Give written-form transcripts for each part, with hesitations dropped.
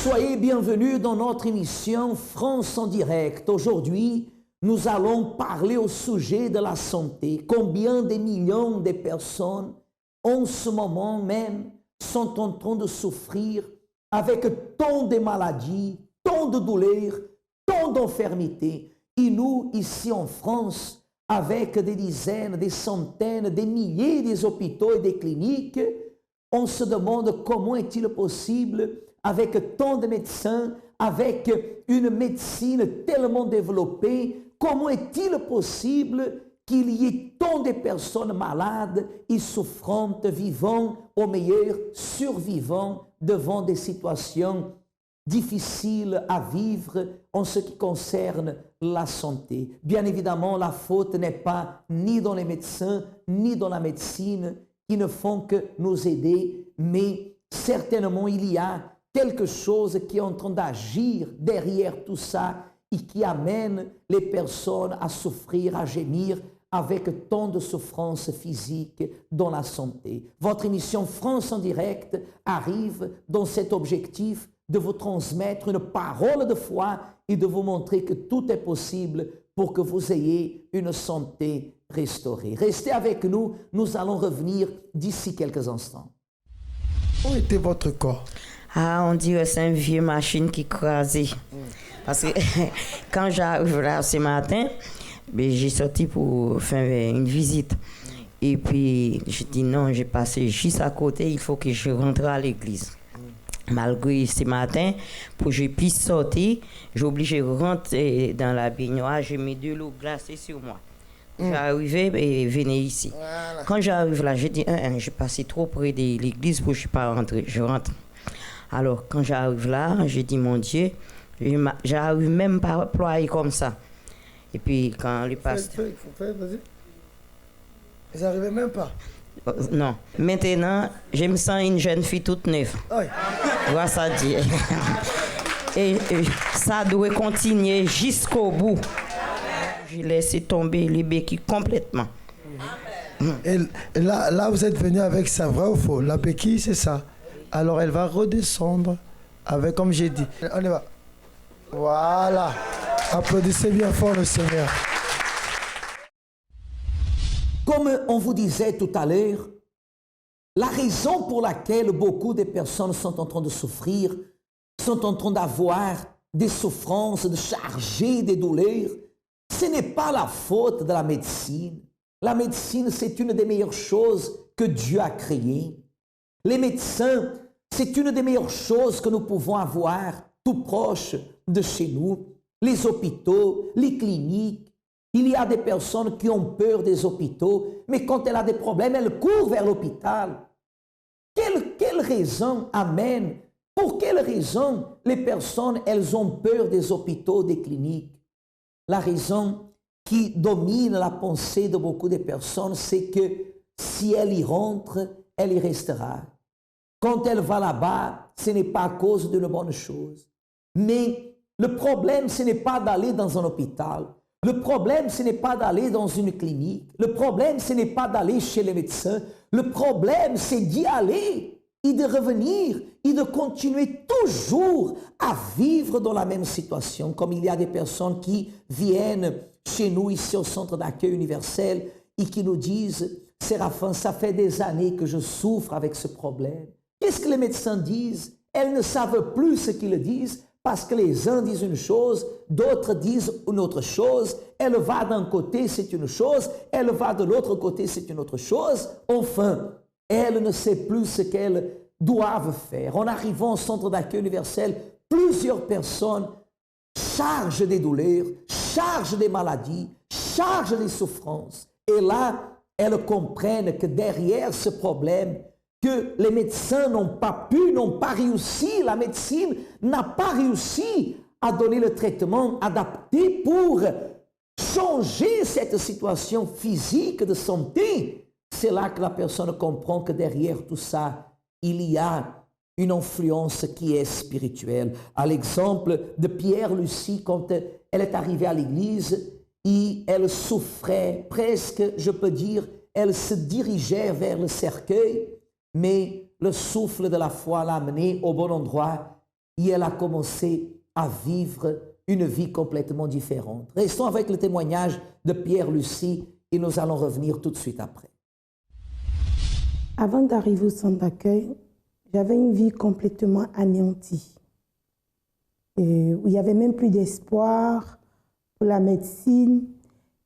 Soyez bienvenus dans notre émission France en direct. Aujourd'hui, nous allons parler au sujet de la santé. Combien de millions de personnes, en ce moment même, sont en train de souffrir avec tant de maladies, tant de douleurs, tant d'infirmités. Et nous, ici en France, avec des dizaines, des centaines, des milliers d'hôpitaux et des cliniques, on se demande comment est-il possible, avec tant de médecins, avec une médecine tellement développée, comment est-il possible qu'il y ait tant de personnes malades et souffrantes, vivant au meilleur, survivant devant des situations difficiles à vivre en ce qui concerne la santé. Bien évidemment, la faute n'est pas ni dans les médecins, ni dans la médecine qui ne font que nous aider, mais certainement il y a quelque chose qui est en train d'agir derrière tout ça et qui amène les personnes à souffrir, à gémir avec tant de souffrances physiques dans la santé. Votre émission France en direct arrive dans cet objectif de vous transmettre une parole de foi et de vous montrer que tout est possible pour que vous ayez une santé restaurée. Restez avec nous, nous allons revenir d'ici quelques instants. Où était votre corps? Ah, on dirait que c'est une vieille machine qui crasait. Parce que quand j'arrive là ce matin, ben, j'ai sorti pour faire une visite. Et puis, j'ai dit non, j'ai passé juste à côté, il faut que je rentre à l'église. Malgré ce matin, pour que je puisse sortir, j'ai obligé de rentrer dans la baignoire, j'ai mis de l'eau glacée sur moi. J'arrivais et venais ici. Voilà. Quand j'arrive là, j'ai dit, j'ai passé trop près de l'église pour que je ne suis pas rentré. Je rentre. Alors, quand j'arrive là, j'ai dit, mon Dieu, j'arrive même pas à ployer comme ça. Et puis, quand les pasteurs... Vas-y. Vous n'arrivez même pas? Non. Maintenant, je me sens une jeune fille toute neuve. Grâce à Dieu. Et ça doit continuer jusqu'au bout. J'ai laissé tomber les béquilles complètement. Et là, vous êtes venu avec ça, vrai ou faux? La béquille, c'est ça. Alors, elle va redescendre avec, comme j'ai dit. On y va. Voilà. Applaudissez bien fort le Seigneur. Comme on vous disait tout à l'heure, la raison pour laquelle beaucoup de personnes sont en train de souffrir, sont en train d'avoir des souffrances, de charger des douleurs, ce n'est pas la faute de la médecine. La médecine, c'est une des meilleures choses que Dieu a créées. Les médecins, c'est une des meilleures choses que nous pouvons avoir tout proche de chez nous. Les hôpitaux, les cliniques. Il y a des personnes qui ont peur des hôpitaux, mais quand elle a des problèmes, elle court vers l'hôpital. Quelle raison amène? Pour quelle raison les personnes, elles ont peur des hôpitaux, des cliniques? La raison qui domine la pensée de beaucoup de personnes, c'est que si elle y rentre, elle y restera. Quand elle va là-bas, ce n'est pas à cause d'une bonne chose. Mais le problème, ce n'est pas d'aller dans un hôpital. Le problème, ce n'est pas d'aller dans une clinique. Le problème, ce n'est pas d'aller chez les médecins. Le problème, c'est d'y aller et de revenir et de continuer toujours à vivre dans la même situation. Comme il y a des personnes qui viennent chez nous ici au centre d'accueil universel et qui nous disent « Séraphin, ça fait des années que je souffre avec ce problème. » Qu'est-ce que les médecins disent? Elles ne savent plus ce qu'ils disent parce que les uns disent une chose, d'autres disent une autre chose. Elle va d'un côté, c'est une chose. Elle va de l'autre côté, c'est une autre chose. Enfin, elles ne savent plus ce qu'elles doivent faire. En arrivant au centre d'accueil universel, plusieurs personnes chargent des douleurs, chargent des maladies, chargent des souffrances. Et là, elles comprennent que derrière ce problème, que les médecins n'ont pas pu, n'ont pas réussi, la médecine n'a pas réussi à donner le traitement adapté pour changer cette situation physique de santé. C'est là que la personne comprend que derrière tout ça, il y a une influence qui est spirituelle. À l'exemple de Pierre-Lucie, quand elle est arrivée à l'église, et elle souffrait presque, je peux dire, elle se dirigeait vers le cercueil, mais le souffle de la foi l'a amenée au bon endroit et elle a commencé à vivre une vie complètement différente. Restons avec le témoignage de Pierre-Lucie et nous allons revenir tout de suite après. Avant d'arriver au centre d'accueil, j'avais une vie complètement anéantie. Et où il n'y avait même plus d'espoir pour la médecine,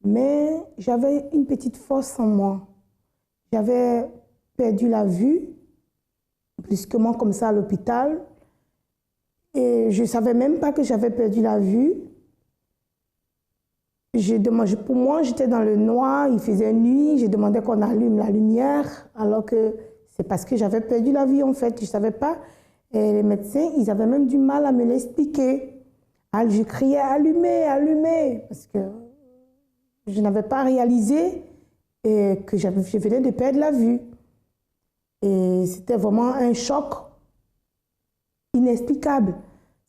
mais j'avais une petite force en moi. J'avais perdu la vue, brusquement comme ça à l'hôpital, et je ne savais même pas que j'avais perdu la vue. Pour moi, j'étais dans le noir, il faisait nuit, j'ai demandé qu'on allume la lumière, alors que c'est parce que j'avais perdu la vue en fait, je ne savais pas. Et les médecins, ils avaient même du mal à me l'expliquer. Je criais « allumez, allumez !» parce que je n'avais pas réalisé que je venais de perdre la vue. Et c'était vraiment un choc inexplicable.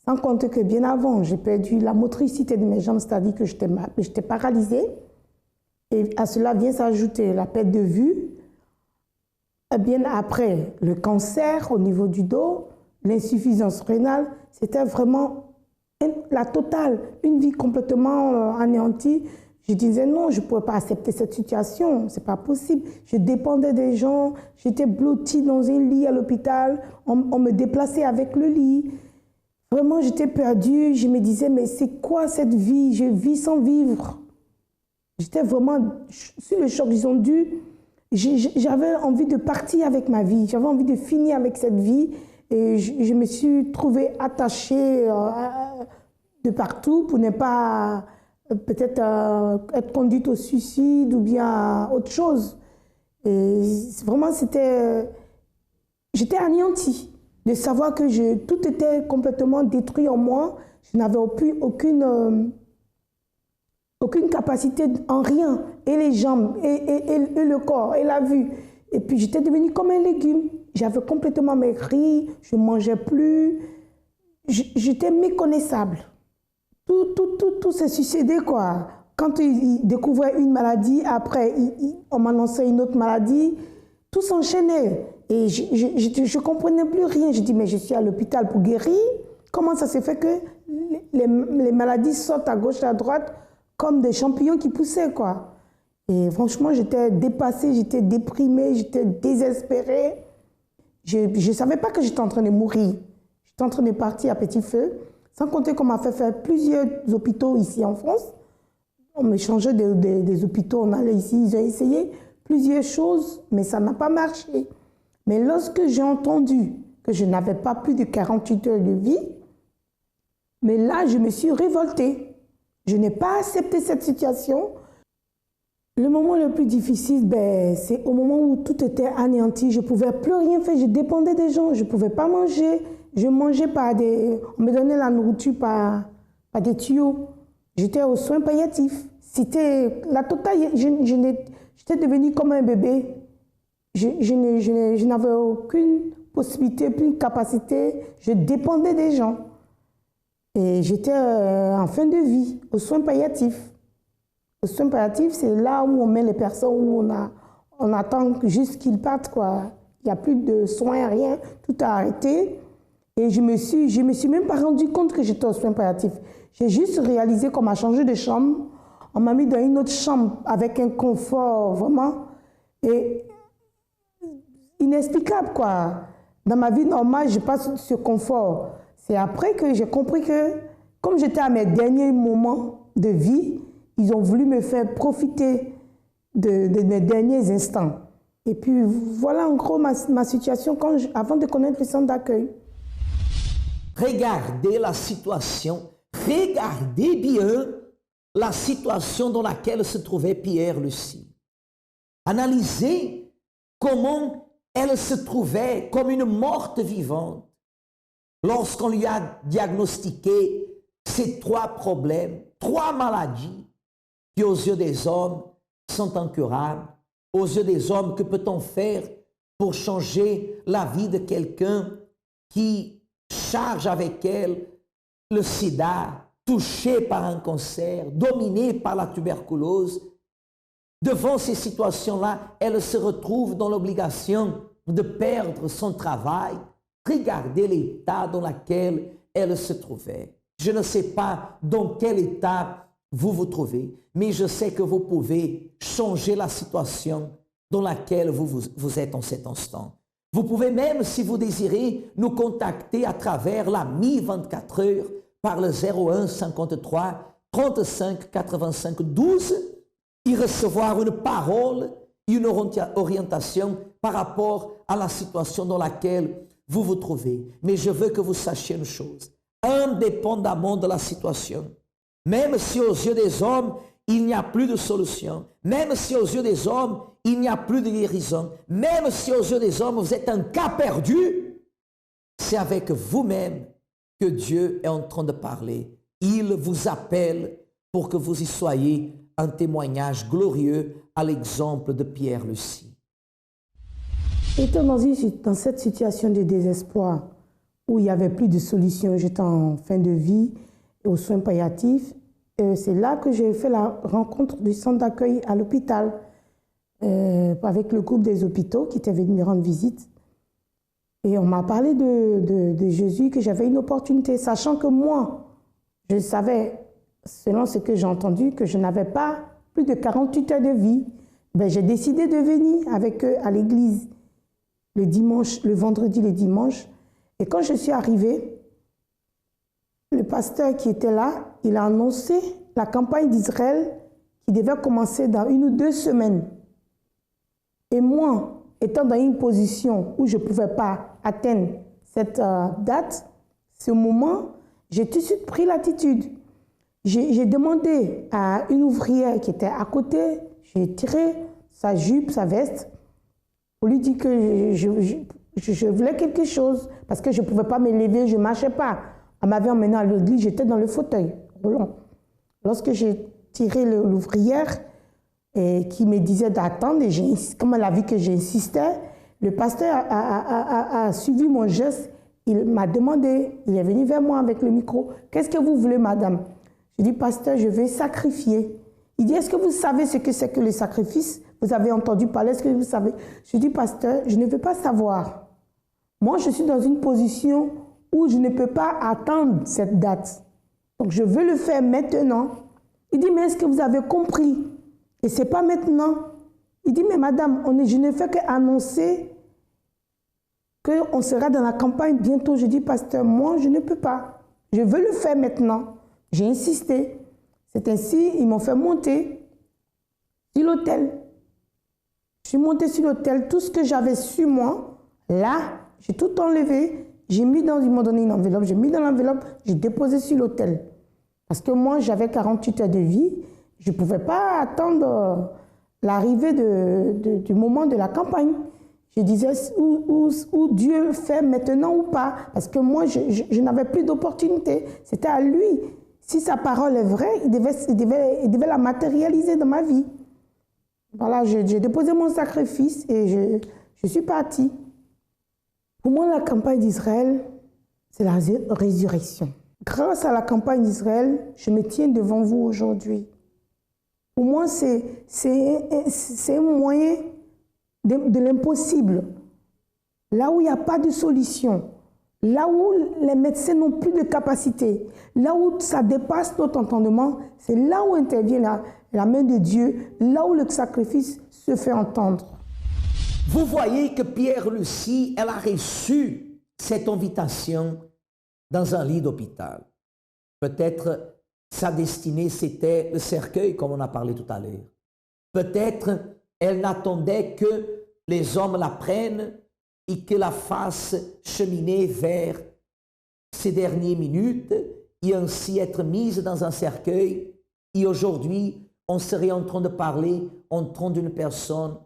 Sans compter que bien avant, j'ai perdu la motricité de mes jambes, c'est-à-dire que j'étais paralysée. Et à cela vient s'ajouter la perte de vue. Et bien après, le cancer au niveau du dos, l'insuffisance rénale, c'était vraiment la totale, une vie complètement anéantie. Je disais non, je ne pouvais pas accepter cette situation, ce n'est pas possible. Je dépendais des gens, j'étais blottie dans un lit à l'hôpital, on me déplaçait avec le lit. Vraiment, j'étais perdue, je me disais, mais c'est quoi cette vie? Je vis sans vivre. J'étais vraiment sur le choc, ils ont dû. J'avais envie de partir avec ma vie, j'avais envie de finir avec cette vie. Et je me suis trouvée attachée de partout pour ne pas peut-être être conduite au suicide ou bien à autre chose. Et vraiment, j'étais anéantie de savoir que tout était complètement détruit en moi. Je n'avais aucune capacité en rien, et les jambes, et le corps, et la vue. Et puis j'étais devenue comme un légume. J'avais complètement maigri, je ne mangeais plus. J'étais méconnaissable. Tout s'est succédé, quoi. Quand ils découvraient une maladie, après, on m'annonçait une autre maladie, tout s'enchaînait. Et je ne comprenais plus rien. Je dis, mais je suis à l'hôpital pour guérir. Comment ça se fait que les maladies sortent à gauche et à droite comme des champignons qui poussaient, quoi. Et franchement, j'étais dépassée, j'étais déprimée, j'étais désespérée. Je ne savais pas que j'étais en train de mourir. J'étais en train de partir à petit feu. Sans compter qu'on m'a fait faire plusieurs hôpitaux ici en France. On me changeait des hôpitaux, on allait ici, ils ont essayé plusieurs choses, mais ça n'a pas marché. Mais lorsque j'ai entendu que je n'avais pas plus de 48 heures de vie, mais là, je me suis révoltée. Je n'ai pas accepté cette situation. Le moment le plus difficile, c'est au moment où tout était anéanti. Je ne pouvais plus rien faire, je dépendais des gens, je ne pouvais pas manger. Je mangeais on me donnait la nourriture par des tuyaux. J'étais aux soins palliatifs. C'était la totale. J'étais devenue comme un bébé. Je n'avais aucune possibilité, aucune capacité. Je dépendais des gens. Et j'étais en fin de vie, aux soins palliatifs. Aux soins palliatifs, c'est là où on met les personnes, où on attend juste qu'ils partent, quoi. Il n'y a plus de soins, rien. Tout a arrêté. Et je me suis même pas rendu compte que j'étais aux soins palliatifs. J'ai juste réalisé qu'on m'a changé de chambre. On m'a mis dans une autre chambre avec un confort vraiment inexplicable, quoi. Dans ma vie normale, je passe ce confort. C'est après que j'ai compris que, comme j'étais à mes derniers moments de vie, ils ont voulu me faire profiter de mes derniers instants. Et puis voilà en gros ma situation avant de connaître le centre d'accueil. Regardez la situation, regardez bien la situation dans laquelle se trouvait Pierre-Lucie. Analysez comment elle se trouvait comme une morte vivante lorsqu'on lui a diagnostiqué ces 3 problèmes, 3 maladies qui aux yeux des hommes sont incurables. Aux yeux des hommes, que peut-on faire pour changer la vie de quelqu'un qui charge avec elle le sida, touché par un cancer, dominé par la tuberculose? Devant ces situations-là, elle se retrouve dans l'obligation de perdre son travail. Regardez l'état dans lequel elle se trouvait. Je ne sais pas dans quel état vous vous trouvez, mais je sais que vous pouvez changer la situation dans laquelle vous êtes en cet instant. Vous pouvez même, si vous désirez, nous contacter à travers la Mi 24 heures par le 01 53 35 85 12 et recevoir une parole, une orientation par rapport à la situation dans laquelle vous vous trouvez. Mais je veux que vous sachiez une chose, indépendamment de la situation, même si aux yeux des hommes, il n'y a plus de solution, même si aux yeux des hommes, il n'y a plus de guérison, même si aux yeux des hommes, vous êtes un cas perdu, c'est avec vous-même que Dieu est en train de parler. Il vous appelle pour que vous y soyez un témoignage glorieux à l'exemple de Pierre Lucie. Étant dans cette situation de désespoir, où il n'y avait plus de solution, j'étais en fin de vie, aux soins palliatifs, c'est là que j'ai fait la rencontre du centre d'accueil à l'hôpital, avec le groupe des hôpitaux qui était venu me rendre visite. Et on m'a parlé de Jésus, que j'avais une opportunité, sachant que moi, je savais, selon ce que j'ai entendu, que je n'avais pas plus de 48 heures de vie. Ben, j'ai décidé de venir avec eux à l'église le dimanche, le vendredi, le dimanche. Et quand je suis arrivée, le pasteur qui était là, il a annoncé la campagne d'Israël qui devait commencer dans 1 ou 2 semaines. Et moi, étant dans une position où je ne pouvais pas atteindre cette date, ce moment, j'ai tout de suite pris l'attitude. J'ai demandé à une ouvrière qui était à côté, j'ai tiré sa jupe, sa veste, pour lui dire que je voulais quelque chose, parce que je ne pouvais pas me lever, je ne marchais pas. Elle m'avait emmené à l'église, j'étais dans le fauteuil roulant. Lorsque j'ai tiré l'ouvrière, et qui me disait d'attendre, et comme elle a vu que j'insistais, le pasteur a suivi mon geste. Il m'a demandé, il est venu vers moi avec le micro, « Qu'est-ce que vous voulez, madame ?» Je dis, « Pasteur, je vais sacrifier. » Il dit, « Est-ce que vous savez ce que c'est que le sacrifice? Vous avez entendu parler, est-ce que vous savez ?» Je dis, « Pasteur, je ne veux pas savoir. Moi, je suis dans une position où je ne peux pas attendre cette date. Donc, je veux le faire maintenant. » Il dit, « Mais est-ce que vous avez compris? Et ce n'est pas maintenant. » Il dit, « Mais madame, je ne fais qu'annoncer qu'on sera dans la campagne bientôt. » Je dis, « Pasteur, moi, je ne peux pas. Je veux le faire maintenant. » J'ai insisté. C'est ainsi, ils m'ont fait monter sur l'autel. Je suis montée sur l'autel. Tout ce que j'avais sur moi, là, j'ai tout enlevé. Ils m'ont donné une enveloppe. J'ai mis dans l'enveloppe, j'ai déposé sur l'autel. Parce que moi, j'avais 48 heures de vie. Je ne pouvais pas attendre l'arrivée du moment de la campagne. Je disais où Dieu fait maintenant ou pas. Parce que moi, je n'avais plus d'opportunité. C'était à lui. Si sa parole est vraie, il devait la matérialiser dans ma vie. Voilà, j'ai déposé mon sacrifice et je suis partie. Pour moi, la campagne d'Israël, c'est la résurrection. Grâce à la campagne d'Israël, je me tiens devant vous aujourd'hui. Pour moi, c'est un moyen de l'impossible. Là où il n'y a pas de solution, là où les médecins n'ont plus de capacité, là où ça dépasse notre entendement, c'est là où intervient la main de Dieu, là où le sacrifice se fait entendre. Vous voyez que Pierre Lucie, elle a reçu cette invitation dans un lit d'hôpital. Peut-être sa destinée, c'était le cercueil, comme on a parlé tout à l'heure. Peut-être elle n'attendait que les hommes la prennent et que la fassent cheminer vers ces dernières minutes et ainsi être mise dans un cercueil. Et aujourd'hui, on serait en train de parler en train d'une personne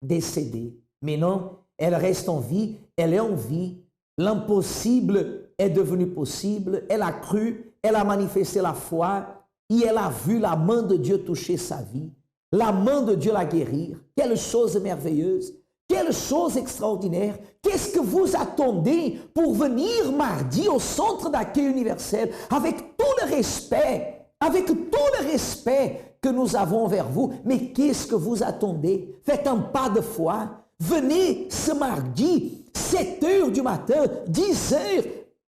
décédée. Mais non, elle reste en vie, elle est en vie. L'impossible est devenu possible. Elle a cru, elle a manifesté la foi et elle a vu la main de Dieu toucher sa vie. La main de Dieu la guérir. Quelle chose merveilleuse. Quelle chose extraordinaire. Qu'est-ce que vous attendez pour venir mardi au centre d'accueil universel avec tout le respect, que nous avons vers vous. Mais qu'est-ce que vous attendez? Faites un pas de foi. Venez ce mardi, 7 heures du matin, 10 heures.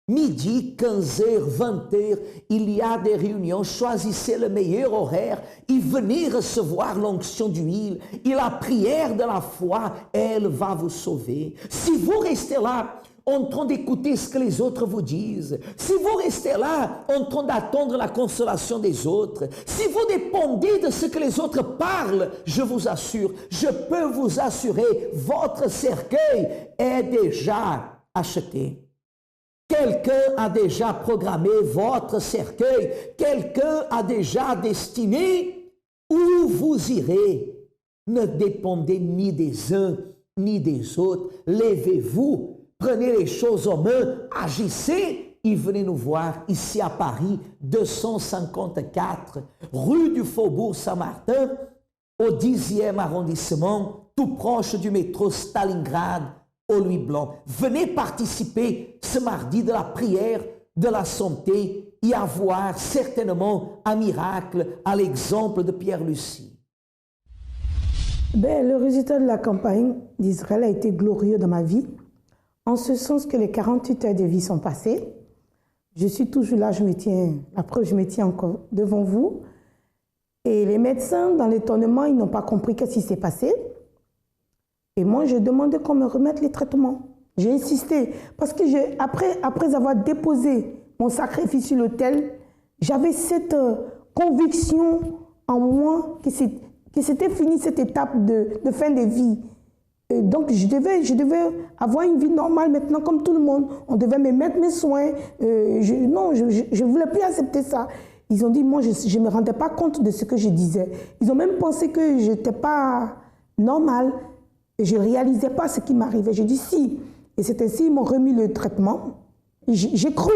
Midi, 15h, 20h, il y a des réunions, choisissez le meilleur horaire et venez recevoir l'onction d'huile. Et la prière de la foi, elle va vous sauver. Si vous restez là, en train d'écouter ce que les autres vous disent, si vous restez là, en train d'attendre la consolation des autres, si vous dépendez de ce que les autres parlent, je vous assure, je peux vous assurer, votre cercueil est déjà acheté. Quelqu'un a déjà programmé votre cercueil. Quelqu'un a déjà destiné où vous irez. Ne dépendez ni des uns ni des autres. Levez-vous, prenez les choses en main, agissez et venez nous voir ici à Paris, 254 rue du Faubourg Saint-Martin, au 10e arrondissement, tout proche du métro Stalingrad, au Louis Blanc. Venez participer ce mardi de la prière de la santé et avoir certainement un miracle à l'exemple de Pierre Lucie. Le résultat de la campagne d'Israël a été glorieux dans ma vie, en ce sens que les 48 heures de vie sont passées. Je suis toujours là, la preuve, je me tiens encore devant vous. Et les médecins, dans l'étonnement, ils n'ont pas compris qu'est-ce qui s'est passé. Et moi, je demandais qu'on me remette les traitements. J'ai insisté, parce que après avoir déposé mon sacrifice sur l'autel, j'avais cette conviction en moi que c'était fini cette étape de fin de vie. Et donc, je devais avoir une vie normale maintenant comme tout le monde. On devait me mettre mes soins. Je ne voulais plus accepter ça. Ils ont dit, moi, je ne me rendais pas compte de ce que je disais. Ils ont même pensé que je n'étais pas normale. Et je ne réalisais pas ce qui m'arrivait. J'ai dit si. Et c'est ainsi, ils m'ont remis le traitement. J'ai cru.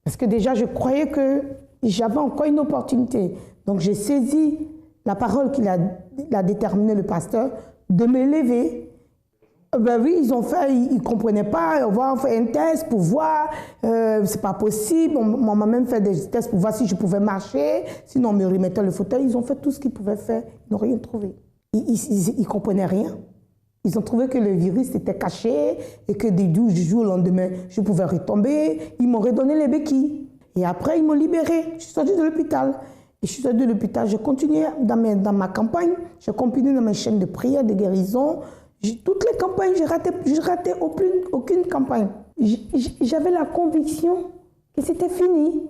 Parce que déjà, je croyais que j'avais encore une opportunité. Donc, j'ai saisi la parole qu'il a déterminée, le pasteur, de me lever. Ben oui, ils ne comprenaient pas. On va faire un test pour voir. C'est pas possible. On m'a même fait des tests pour voir si je pouvais marcher. Sinon, on me remettait le fauteuil. Ils ont fait tout ce qu'ils pouvaient faire. Ils n'ont rien trouvé. Ils ne comprenaient rien. Ils ont trouvé que le virus était caché et que du jour au lendemain, je pouvais retomber. Ils m'ont redonné les béquilles. Et après, ils m'ont libéré. Je suis sortie de l'hôpital. Et je suis sortie de l'hôpital. J'ai continué dans ma campagne. J'ai continué dans mes chaînes de prière, de guérison. Toutes les campagnes, je ratais aucune campagne. J'avais la conviction que c'était fini.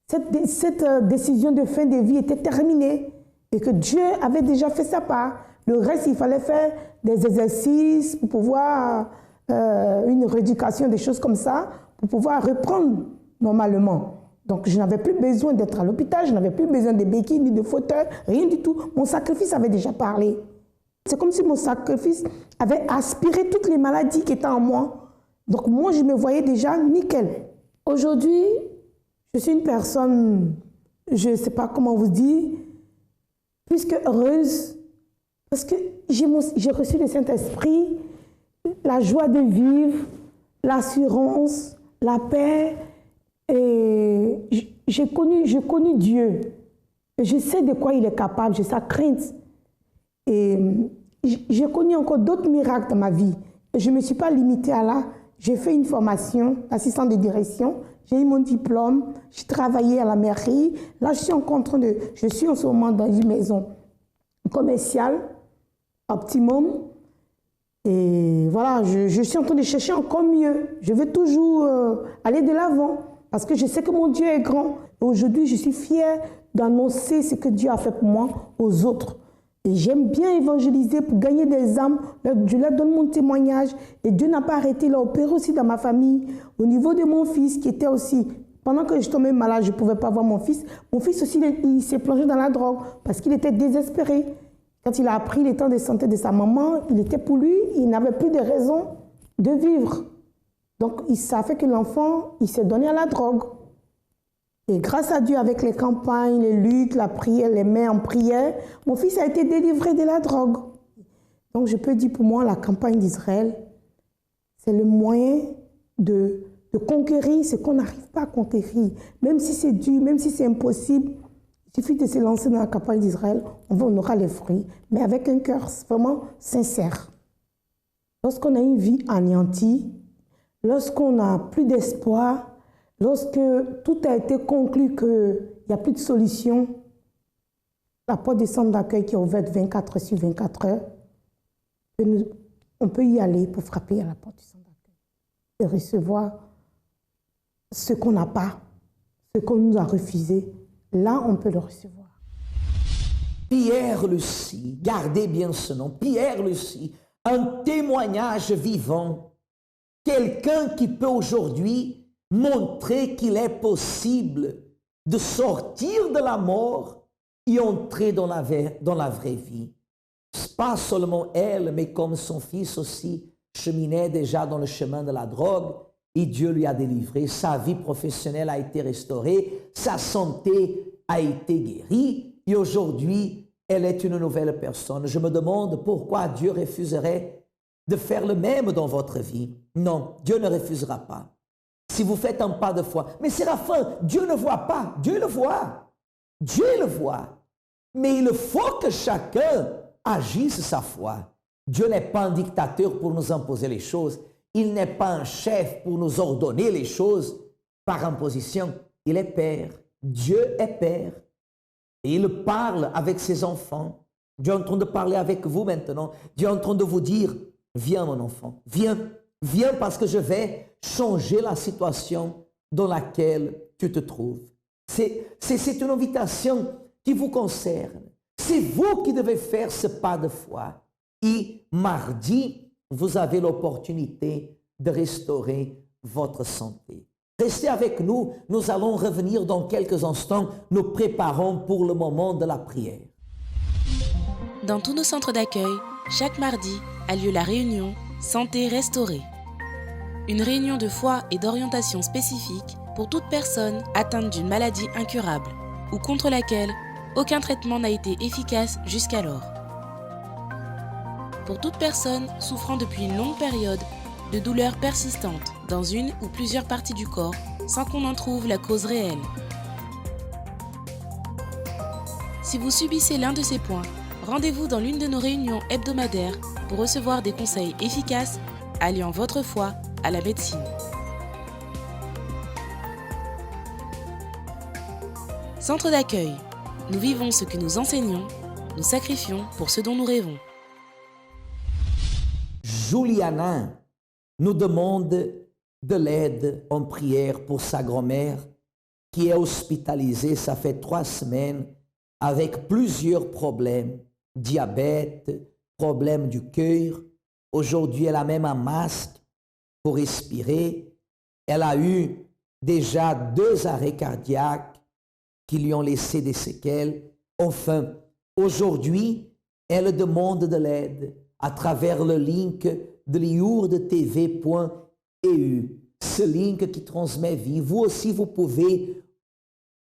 Cette décision de fin de vie était terminée. Et que Dieu avait déjà fait sa part. Le reste, il fallait faire des exercices pour pouvoir, une rééducation, des choses comme ça, pour pouvoir reprendre normalement. Donc, je n'avais plus besoin d'être à l'hôpital, je n'avais plus besoin de béquilles, ni de fauteuil, rien du tout. Mon sacrifice avait déjà parlé. C'est comme si mon sacrifice avait aspiré toutes les maladies qui étaient en moi. Donc, moi, je me voyais déjà nickel. Aujourd'hui, je suis une personne, je ne sais pas comment vous dire, plus que heureuse, parce que j'ai reçu le Saint-Esprit, la joie de vivre, l'assurance, la paix, et j'ai connu Dieu. Je sais de quoi il est capable, j'ai sa crainte. Et j'ai connu encore d'autres miracles dans ma vie. Et je ne me suis pas limitée à là. J'ai fait une formation d'assistant de direction, j'ai eu mon diplôme, j'ai travaillé à la mairie. Là, je suis en ce moment dans une maison commerciale, Optimum. Et voilà, je suis en train de chercher encore mieux. Je veux toujours aller de l'avant parce que je sais que mon Dieu est grand. Et aujourd'hui, je suis fière d'annoncer ce que Dieu a fait pour moi aux autres. Et j'aime bien évangéliser pour gagner des âmes. Je leur donne mon témoignage. Et Dieu n'a pas arrêté. Il a opéré aussi dans ma famille. Au niveau de mon fils, qui était aussi... Pendant que je tombais malade, je ne pouvais pas voir mon fils. Mon fils aussi, il s'est plongé dans la drogue parce qu'il était désespéré. Quand il a appris l'état de santé de sa maman, il était pour lui, il n'avait plus de raison de vivre. Donc, ça a fait que l'enfant, il s'est donné à la drogue. Et grâce à Dieu, avec les campagnes, les luttes, la prière, les mains en prière, mon fils a été délivré de la drogue. Donc, je peux dire pour moi, la campagne d'Israël, c'est le moyen de conquérir ce qu'on n'arrive pas à conquérir. Même si c'est dur, même si c'est impossible, il suffit de se lancer dans la campagne d'Israël, on aura les fruits, mais avec un cœur vraiment sincère. Lorsqu'on a une vie anéantie, lorsqu'on n'a plus d'espoir, lorsque tout a été conclu qu'il n'y a plus de solution, la porte des centres d'accueil qui est ouverte 24 heures sur 24 heures, on peut y aller pour frapper à la porte du centre d'accueil et recevoir ce qu'on n'a pas, ce qu'on nous a refusé. Là, on peut le recevoir. Pierre Lucie, gardez bien ce nom, Pierre Lucie, un témoignage vivant, quelqu'un qui peut aujourd'hui montrer qu'il est possible de sortir de la mort et entrer dans la vraie vie. Pas seulement elle, mais comme son fils aussi cheminait déjà dans le chemin de la drogue, et Dieu lui a délivré, sa vie professionnelle a été restaurée, sa santé a été guérie, et aujourd'hui, elle est une nouvelle personne. Je me demande pourquoi Dieu refuserait de faire le même dans votre vie. Non, Dieu ne refusera pas. Si vous faites un pas de foi, mais Séraphin, Dieu ne voit pas, Dieu le voit. Dieu le voit. Mais il faut que chacun agisse sa foi. Dieu n'est pas un dictateur pour nous imposer les choses. Il n'est pas un chef pour nous ordonner les choses par imposition. Il est Père. Dieu est Père. Et il parle avec ses enfants. Dieu est en train de parler avec vous maintenant. Dieu est en train de vous dire, viens mon enfant, viens. Viens parce que je vais changer la situation dans laquelle tu te trouves. C'est une invitation qui vous concerne. C'est vous qui devez faire ce pas de foi. Et mardi, vous avez l'opportunité de restaurer votre santé. Restez avec nous, nous allons revenir dans quelques instants. Nous préparons pour le moment de la prière. Dans tous nos centres d'accueil, chaque mardi a lieu la réunion Santé restaurée. Une réunion de foi et d'orientation spécifique pour toute personne atteinte d'une maladie incurable ou contre laquelle aucun traitement n'a été efficace jusqu'alors. Pour toute personne souffrant depuis une longue période de douleurs persistantes dans une ou plusieurs parties du corps sans qu'on en trouve la cause réelle. Si vous subissez l'un de ces points, rendez-vous dans l'une de nos réunions hebdomadaires pour recevoir des conseils efficaces alliant votre foi à la médecine. Centre d'accueil. Nous vivons ce que nous enseignons, nous sacrifions pour ce dont nous rêvons. Juliana nous demande de l'aide en prière pour sa grand-mère qui est hospitalisée, ça fait 3 semaines, avec plusieurs problèmes, diabète, problème du cœur. Aujourd'hui, elle a même un masque pour respirer. Elle a eu déjà 2 arrêts cardiaques qui lui ont laissé des séquelles. Enfin, aujourd'hui, elle demande de l'aide à travers le link de liourdtv.eu. Ce link qui transmet vie. Vous aussi, vous pouvez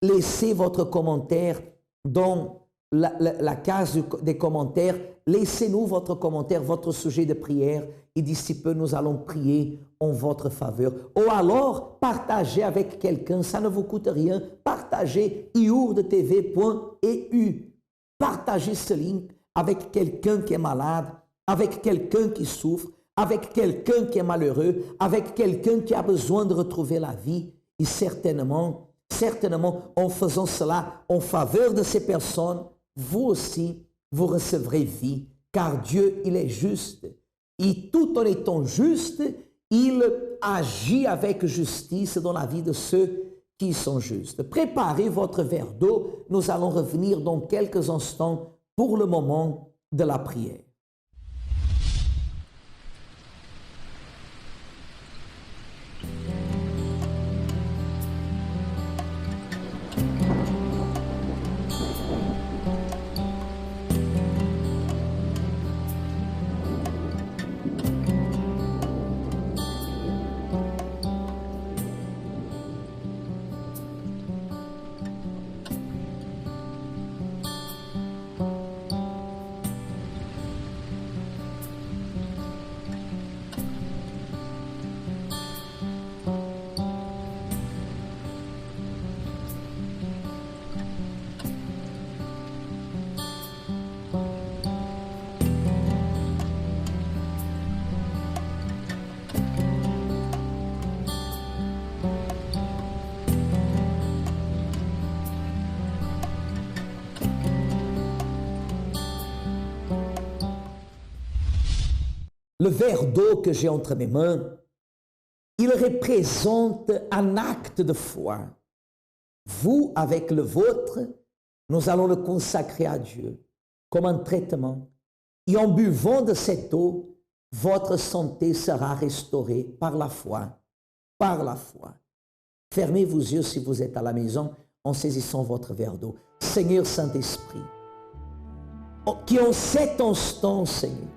laisser votre commentaire dans la case des commentaires. Laissez-nous votre commentaire, votre sujet de prière, et d'ici peu, nous allons prier en votre faveur. Ou alors, partagez avec quelqu'un, ça ne vous coûte rien. Partagez liourdtv.eu. Partagez ce link avec quelqu'un qui est malade, avec quelqu'un qui souffre, avec quelqu'un qui est malheureux, avec quelqu'un qui a besoin de retrouver la vie. Et certainement, en faisant cela en faveur de ces personnes, vous aussi, vous recevrez vie, car Dieu, il est juste. Et tout en étant juste, il agit avec justice dans la vie de ceux qui sont justes. Préparez votre verre d'eau. Nous allons revenir dans quelques instants pour le moment de la prière. le verre d'eau que j'ai entre mes mains, il représente un acte de foi. Vous, avec le vôtre, nous allons le consacrer à Dieu comme un traitement. Et en buvant de cette eau, votre santé sera restaurée par la foi. Par la foi. Fermez vos yeux si vous êtes à la maison en saisissant votre verre d'eau. Seigneur Saint-Esprit, qu'en cet instant, Seigneur,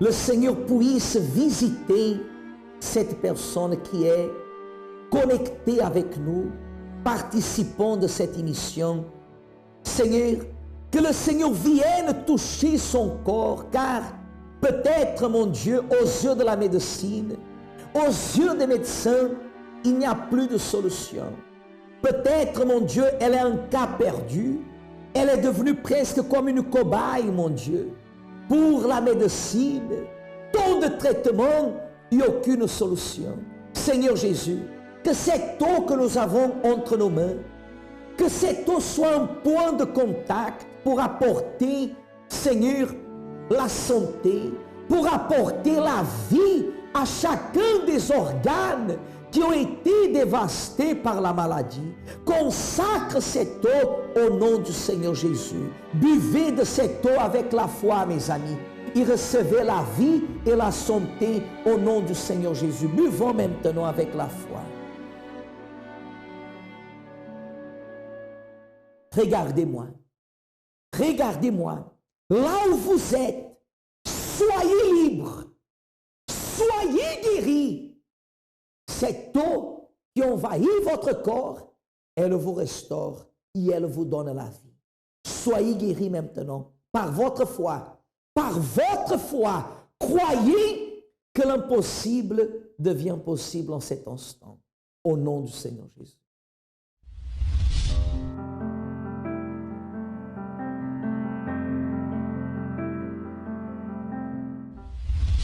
le Seigneur puisse visiter cette personne qui est connectée avec nous, participant de cette émission. Seigneur, que le Seigneur vienne toucher son corps, car peut-être, mon Dieu, aux yeux de la médecine, aux yeux des médecins, il n'y a plus de solution. Peut-être, mon Dieu, elle est un cas perdu. Elle est devenue presque comme une cobaye, mon Dieu, pour la médecine. Tant de traitements et aucune solution. Seigneur Jésus, que cette eau que nous avons entre nos mains, que cette eau soit un point de contact pour apporter, Seigneur, la santé, pour apporter la vie à chacun des organes qui ont été dévastés par la maladie. Consacre cette eau au nom du Seigneur Jésus. Buvez de cette eau avec la foi, mes amis, et recevez la vie et la santé au nom du Seigneur Jésus. Buvons maintenant avec la foi. Regardez-moi. Regardez-moi. Là où vous êtes, soyez libre. Soyez guéris. Cette eau qui envahit votre corps, elle vous restaure et elle vous donne la vie. Soyez guéris maintenant par votre foi. Par votre foi, croyez que l'impossible devient possible en cet instant. Au nom du Seigneur Jésus.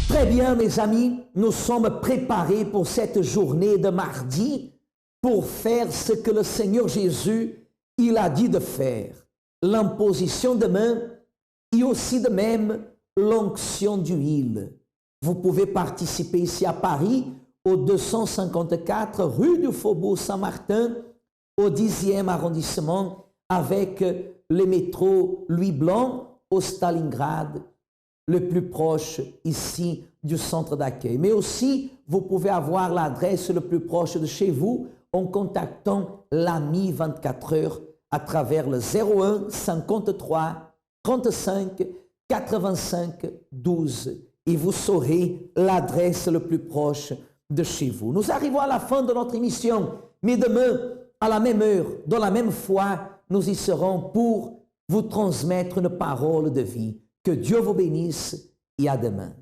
Très bien, mes amis, nous sommes préparés pour cette journée de mardi pour faire ce que le Seigneur Jésus, il a dit de faire. L'imposition de main et aussi de même l'onction d'huile. Vous pouvez participer ici à Paris, au 254 rue du Faubourg Saint-Martin, au 10e arrondissement, avec le métro Louis Blanc au Stalingrad, le plus proche ici du centre d'accueil. Mais aussi, vous pouvez avoir l'adresse le plus proche de chez vous en contactant l'AMI 24 heures à travers le 01 53 35 85 12 et vous saurez l'adresse le plus proche de chez vous. Nous arrivons à la fin de notre émission, mais demain, à la même heure, dans la même foi, nous y serons pour vous transmettre une parole de vie. Que Dieu vous bénisse et à demain.